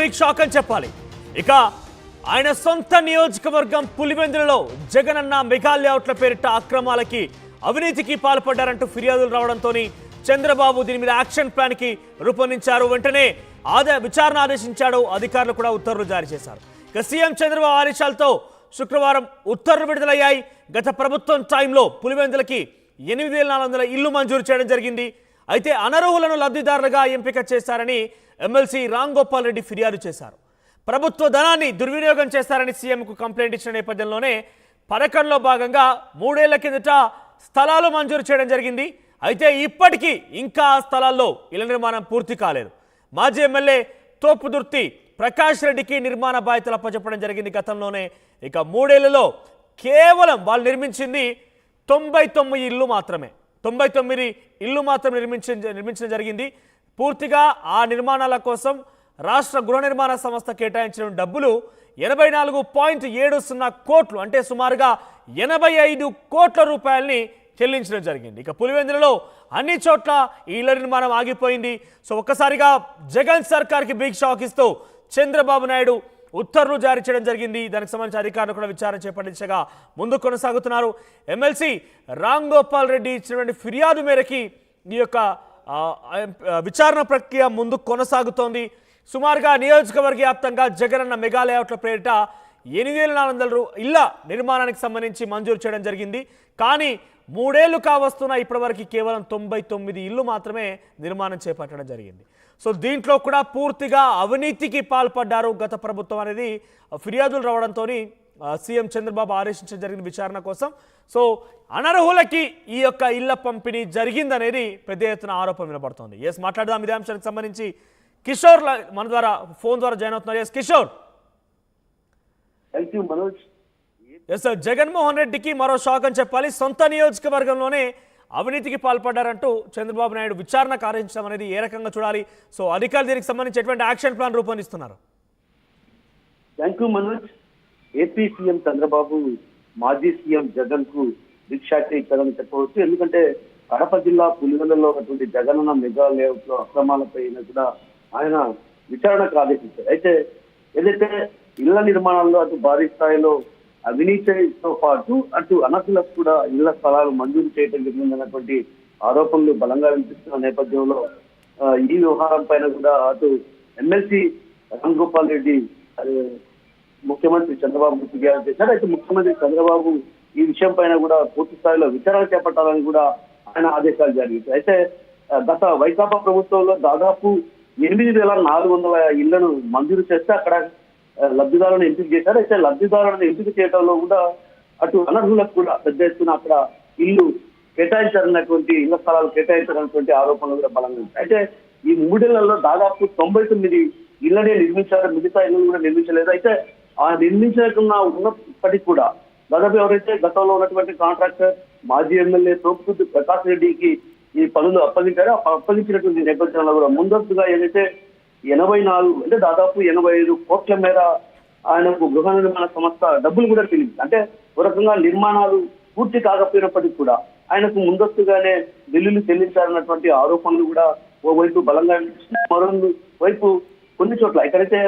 Big shock అని చెప్పాలి. ఇక ఆయన సొంత నియోజకవర్గం పులివెందులలో జగనన్న మెగా లేఅవుట్ల పేరిట అక్రమాలకి అవినీతికి పాల్పడ్డారంటూ ఫిర్యాదులు రావడంతో చంద్రబాబు దీని మీద యాక్షన్ ప్లాన్ కి రూపొందించారు. వెంటనే విచారణ ఆదేశించాడు. అధికారులు కూడా ఉత్తర్వులు జారీ చేశారు. ఇక సీఎం చంద్రబాబు ఆదేశాలతో శుక్రవారం ఉత్తర్వులు విడుదలయ్యాయి. గత ప్రభుత్వం టైంలో పులివెందులకి 8,400 ఇళ్లు మంజూరు చేయడం జరిగింది. అయితే అనర్హులను లబ్ధిదారులుగా ఎంపిక చేశారని ఎమ్మెల్సీ రామ్ గోపాల్ రెడ్డి ఫిర్యాదు చేశారు. ప్రభుత్వ ధనాన్ని దుర్వినియోగం చేశారని సీఎంకు కంప్లైంట్ ఇచ్చిన నేపథ్యంలోనే పథకంలో భాగంగా 3 ఏళ్ల కిందట స్థలాలు మంజూరు చేయడం జరిగింది. అయితే ఇప్పటికీ ఇంకా ఆ స్థలాల్లో ఇళ్ల నిర్మాణం పూర్తి కాలేదు. మాజీ ఎమ్మెల్యే తోపుదుర్తి ప్రకాష్ రెడ్డికి నిర్మాణ బాధ్యతలు అప్పచెప్పడం జరిగింది గతంలోనే. ఇక 3 ఏళ్లలో కేవలం వాళ్ళు నిర్మించింది 99 ఇళ్ళు మాత్రమే. 99 ఇళ్ళు మాత్రం నిర్మించడం జరిగింది. పూర్తిగా ఆ నిర్మాణాల కోసం రాష్ట్ర గృహ నిర్మాణ సంస్థ కేటాయించిన డబ్బులు 84.70 కోట్లు, అంటే సుమారుగా 85 కోట్ల రూపాయలని చెల్లించడం జరిగింది. ఇక పులివెందులలో అన్ని చోట్ల ఈ ఇళ్ల నిర్మాణం ఆగిపోయింది. సో ఒక్కసారిగా జగన్ సర్కార్కి బిగ్ షాక్ ఇస్తూ చంద్రబాబు నాయుడు ఉత్తర్వులు జారీ చేయడం జరిగింది. దానికి సంబంధించి అధికారులు కూడా విచారణ చేపట్టించగా ముందు కొనసాగుతున్నారు. ఎమ్మెల్సీ రామ్ గోపాల్ రెడ్డి ఇచ్చినటువంటి ఫిర్యాదు మేరకి ఈ యొక్క విచారణ ప్రక్రియ ముందు కొనసాగుతోంది. సుమారుగా నియోజకవర్గ వ్యాప్తంగా జగనన్న మెగా లేఅవుట్ల పేరిట 8,400 ఇళ్ల నిర్మాణానికి సంబంధించి మంజూరు చేయడం జరిగింది. కానీ 3 ఏళ్లు కావస్తున్న ఇప్పటివరకు కేవలం 99 ఇళ్లు మాత్రమే నిర్మాణం చేపట్టడం జరిగింది. సో దీంట్లో కూడా పూర్తిగా అవినీతికి పాల్పడ్డారు గత ప్రభుత్వం అనేది ఫిర్యాదులు రావడంతో సీఎం చంద్రబాబు ఆదేశించడం జరిగిన విచారణ కోసం. సో అనర్హులకి ఈ యొక్క ఇళ్ల పంపిణీ జరిగిందనేది పెద్ద ఎత్తున ఆరోపణ వినబడుతోంది. ఎస్, మాట్లాడదాం ఇదే అంశానికి సంబంధించి. కిషోర్ మన ద్వారా ఫోన్ ద్వారా జాయిన్ అవుతున్నారు. Yes Kishore. Thank you Manoj. Yes sir, Jaganmohan రెడ్డికి మరో షాక్ అని చెప్పాలి. సొంత నియోజకవర్గంలోనే అవినీతికి పాల్పడ్డారంటూ చంద్రబాబు నాయుడు విచారణకు ఆదేశించడం అనేది ఏ రకంగా చూడాలి? సో అధికారులు దీనికి సంబంధించి ఎటువంటి యాక్షన్ ప్లాన్ రూపొందిస్తున్నారు? Thank you Manoj. AP CM Chandrababu మాజీ సీఎం జగన్ కు బిగ్ షాక్ ఇచ్చారని చెప్పవచ్చు. ఎందుకంటే కడప జిల్లా పులివెందులలో ఉన్నటువంటి జగనన్న మెగా లేఅవుట్ లో అక్రమాలపై కూడా ఆయన విచారణకు ఆదేశించారు. అయితే ఏదైతే ఇళ్ల నిర్మాణాల్లో అటు భారీ స్థాయిలో అవినీతితో పాటు అటు అనర్హులకు కూడా ఇళ్ల స్థలాలు మంజూరు చేయడం జరిగిందన్నటువంటి ఆరోపణలు బలంగా వినిపిస్తున్న నేపథ్యంలో ఈ వ్యవహారం పైన కూడా అటు ఎమ్మెల్సీ రామ్ గోపాల్ రెడ్డి ముఖ్యమంత్రి చంద్రబాబు ఫిర్యాదు చేశారు. అయితే ముఖ్యమంత్రి చంద్రబాబు ఈ విషయం పైన కూడా పూర్తి స్థాయిలో విచారణ చేపట్టాలని కూడా ఆయన ఆదేశాలు జారీ చేశారు. అయితే గత వైకాపా ప్రభుత్వంలో దాదాపు 8,400 ఇళ్లను మంజూరు చేస్తే అక్కడ లబ్ధిదారులను ఎంపిక చేశారు. అయితే లబ్ధిదారులను ఎంపిక చేయడంలో కూడా అటు అనర్హులకు కూడా పెద్ద ఎత్తున అక్కడ ఇల్లు కేటాయించారన్నటువంటి ఇళ్ల స్థలాలు కేటాయించారన్నటువంటి ఆరోపణలు కూడా బలంగా ఉంటాయి. అయితే ఈ 3 ఏళ్లలో దాదాపు 99 ఇళ్లనే నిర్మించారు, మిగతా ఇళ్లను కూడా నిర్మించలేదు. అయితే ఆ నిర్మించకుండా ఉన్నప్పటికీ కూడా దాదాపు ఎవరైతే గతంలో ఉన్నటువంటి కాంట్రాక్టర్ మాజీ ఎమ్మెల్యే తోపుదుర్తి ప్రకాష్ రెడ్డికి ఈ పనులు అప్పగించారో అప్పగించినటువంటి నేపథ్యంలో కూడా ముందస్తుగా ఏదైతే 84 అంటే దాదాపు 85 కోట్ల మేర ఆయనకు గృహ నిర్మాణ సంస్థ డబ్బులు కూడా తెలియదు. అంటే ఒక రకంగా నిర్మాణాలు పూర్తి కాకపోయినప్పటికీ కూడా ఆయనకు ముందస్తుగానే బిల్లులు చెల్లించాలన్నటువంటి ఆరోపణలు కూడా ఓవైపు బలంగా మరో వైపు కొన్ని చోట్ల ఎక్కడైతే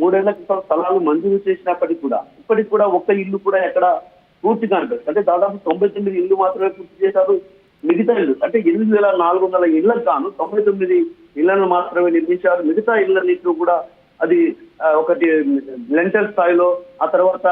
3 ఏళ్ల క్రితం స్థలాలు మంజూరు చేసినప్పటికీ కూడా ఇప్పటికి కూడా ఒక్క ఇల్లు కూడా ఎక్కడ పూర్తిగా అనిపిస్తుంది. అంటే దాదాపు 99 ఇల్లు మాత్రమే పూర్తి చేశారు. మిగతా ఇల్లు అంటే 8,400 ఇళ్లకు గాను 99 ఇళ్లను మాత్రమే నిర్మించారు. మిగతా ఇళ్లన్నింటిలో కూడా అది ఒకటి లెంటల్ స్థాయిలో, ఆ తర్వాత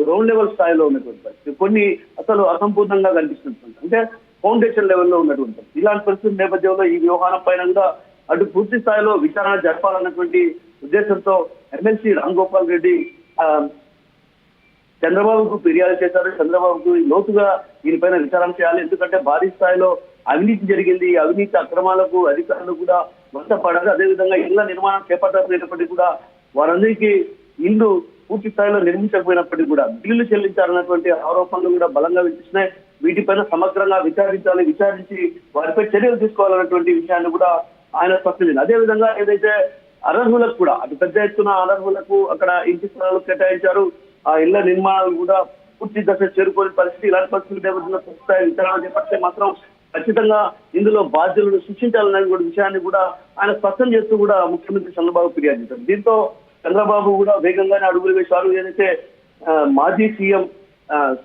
గ్రౌండ్ లెవెల్ స్థాయిలో ఉన్నటువంటి కొన్ని అసలు అసంపూర్ణంగా కనిపిస్తుంది. అంటే ఫౌండేషన్ లెవెల్లో ఉన్నటువంటి ఇలాంటి పరిస్థితి నేపథ్యంలో ఈ వ్యవహారం పైన కూడా అటు పూర్తి స్థాయిలో విచారణ జరపాలన్నటువంటి ఉద్దేశంతో ఎమ్మెల్సీ రామ్ గోపాల్ రెడ్డి చంద్రబాబుకు ఫిర్యాదు చేశారు. చంద్రబాబుకు లోతుగా దీనిపైన విచారణ చేయాలి. ఎందుకంటే భారీ స్థాయిలో అవినీతి జరిగింది. అవినీతి అక్రమాలకు అధికారులు కూడా వంతపడారు. అదేవిధంగా ఇళ్ల నిర్మాణం చేపట్టకపోయినప్పటికీ కూడా వారందరికీ ఇల్లు పూర్తి స్థాయిలో నిర్మించకపోయినప్పటికీ కూడా బిల్లులు చెల్లించాలన్నటువంటి ఆరోపణలు కూడా బలంగా వినిపిస్తున్నాయి. వీటిపైన సమగ్రంగా విచారించాలి, విచారించి వారిపై చర్యలు తీసుకోవాలన్నటువంటి విషయాన్ని కూడా ఆయన స్పష్టం చేశారు. అదేవిధంగా ఏదైతే అనర్హులకు కూడా అటు పెద్ద ఎత్తున అనర్హులకు అక్కడ ఇంటి స్థలాలు కేటాయించారు. ఆ ఇళ్ల నిర్మాణాలు కూడా పూర్తి దశ చేరుకోని పరిస్థితి. ఇలాంటి పరిస్థితులు నేపథ్యంలో పూర్తి విచారణ చేపడితే మాత్రం ఖచ్చితంగా ఇందులో బాధ్యులను శిక్షించాలనే విషయాన్ని కూడా ఆయన స్పష్టం చేస్తూ కూడా ముఖ్యమంత్రి చంద్రబాబు ఫిర్యాదు చేశారు. దీంతో చంద్రబాబు కూడా వేగంగానే అడుగులు వేశారు. ఏదైతే మాజీ సీఎం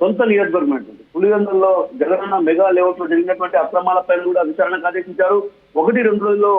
సొంత నియోజకవర్గం ఉంటుంది పులివెందులలో జగనన్న మెగా లేఅవుట్ లో జరిగినటువంటి అక్రమాలపైన కూడా విచారణకు ఆదేశించారు. 1-2 రోజుల్లో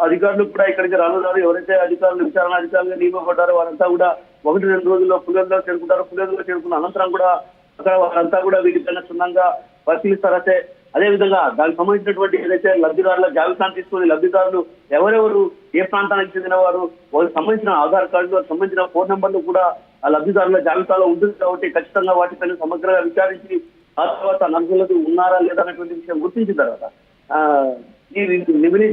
అధికారులు కూడా ఇక్కడికి రానున్నారు. ఎవరైతే అధికారులు విచారణ అధికారులుగా నియమింపబడ్డారో వారంతా కూడా 1-2 రోజుల్లో పులివెందులో చేరుకుంటారు. పులివెందులో చేరుకున్న అనంతరం కూడా అక్కడ వారంతా కూడా వీటిపైన క్షుణ్ణంగా పరిశీలిస్తారైతే అదేవిధంగా దానికి సంబంధించినటువంటి ఏదైతే లబ్ధిదారుల జాబితాను తీసుకుని లబ్ధిదారులు ఎవరెవరు ఏ ప్రాంతానికి చెందిన వారు వాళ్ళకి సంబంధించిన ఆధార్ కార్డులు వారికి సంబంధించిన ఫోన్ నెంబర్లు కూడా ఆ లబ్ధిదారుల జాబితాలో ఉంటుంది కాబట్టి ఖచ్చితంగా వాటిపైన సమగ్రంగా విచారించి ఆ తర్వాత నలుగురులకు ఉన్నారా లేదా అనేటువంటి విషయం గుర్తించిన తర్వాత ఈ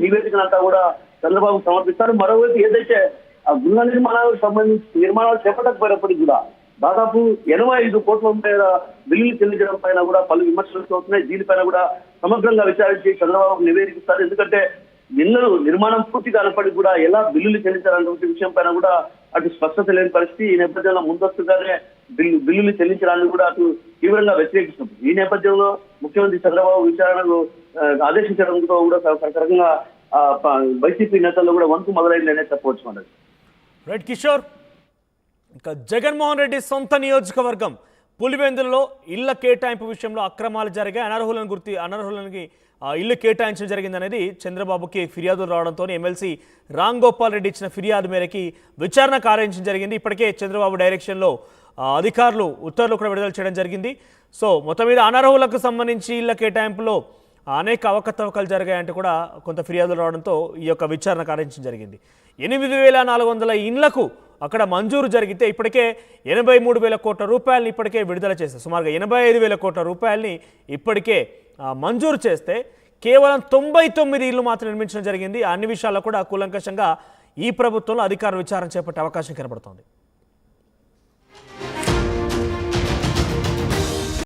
నివేదికనంతా కూడా చంద్రబాబు సమర్పిస్తారు. మరోవైపు ఏదైతే ఆ గృహ నిర్మాణాలకు సంబంధించి నిర్మాణాలు చేపట్టకపోయినప్పటికీ కూడా దాదాపు 85 కోట్ల మేర బిల్లులు చెల్లించడం పైన కూడా పలు విమర్శలు వస్తున్నాయి. దీనిపైన కూడా సమగ్రంగా విచారించి చంద్రబాబు నివేదిస్తారు. ఎందుకంటే ఇళ్లు నిర్మాణం పూర్తి కానప్పటికీ కూడా ఎలా బిల్లులు చెల్లించాలనే విషయం పైన కూడా అటు స్పష్టత లేని పరిస్థితి. ఈ నేపథ్యంలో ముందస్తుగానే బిల్లులు చెల్లించడానికి కూడా అటు తీవ్రంగా వ్యతిరేకిస్తుంది. ఈ నేపథ్యంలో ముఖ్యమంత్రి చంద్రబాబు విచారణకు ఆదేశించడంతో కూడా రకరకంగా వైసీపీ నేతల్లో కూడా వంతు మొదలైందనే చెప్పవచ్చు అన్నది. రైట్ కిషోర్, ఇంకా జగన్మోహన్ రెడ్డి సొంత నియోజకవర్గం పులివెందులలో ఇళ్ల కేటాయింపు విషయంలో అక్రమాలు జరిగాయి. అనర్హులకి ఇల్లు కేటాయించడం జరిగిందనేది చంద్రబాబుకి ఫిర్యాదులు రావడంతో ఎమ్మెల్సీ రామ్ గోపాల్ రెడ్డి ఇచ్చిన ఫిర్యాదు మేరకి విచారణ కార్యించడం జరిగింది. ఇప్పటికే చంద్రబాబు డైరెక్షన్లో అధికారులు ఉత్తర్వులు కూడా విడుదల చేయడం జరిగింది. సో మొత్తం మీద అనర్హులకు సంబంధించి ఇళ్ల కేటాయింపులో అనేక అవకతవకలు జరిగాయంటూ కూడా కొంత ఫిర్యాదులు రావడంతో ఈ యొక్క విచారణ కార్యించడం జరిగింది. 8,400 ఇండ్లకు అక్కడ మంజూరు జరిగితే ఇప్పటికే 83,000 కోట్ల రూపాయలని ఇప్పటికే విడుదల చేశారు. సుమారుగా 85,000 కోట్ల రూపాయలని ఇప్పటికే మంజూరు చేస్తే కేవలం 99 ఇళ్లు మాత్రం నిర్మించడం జరిగింది. అన్ని విషయాల్లో కూడా కూలంకషంగా ఈ ప్రభుత్వంలో అధికారులు విచారణ చేపట్టే అవకాశం కనబడుతోంది.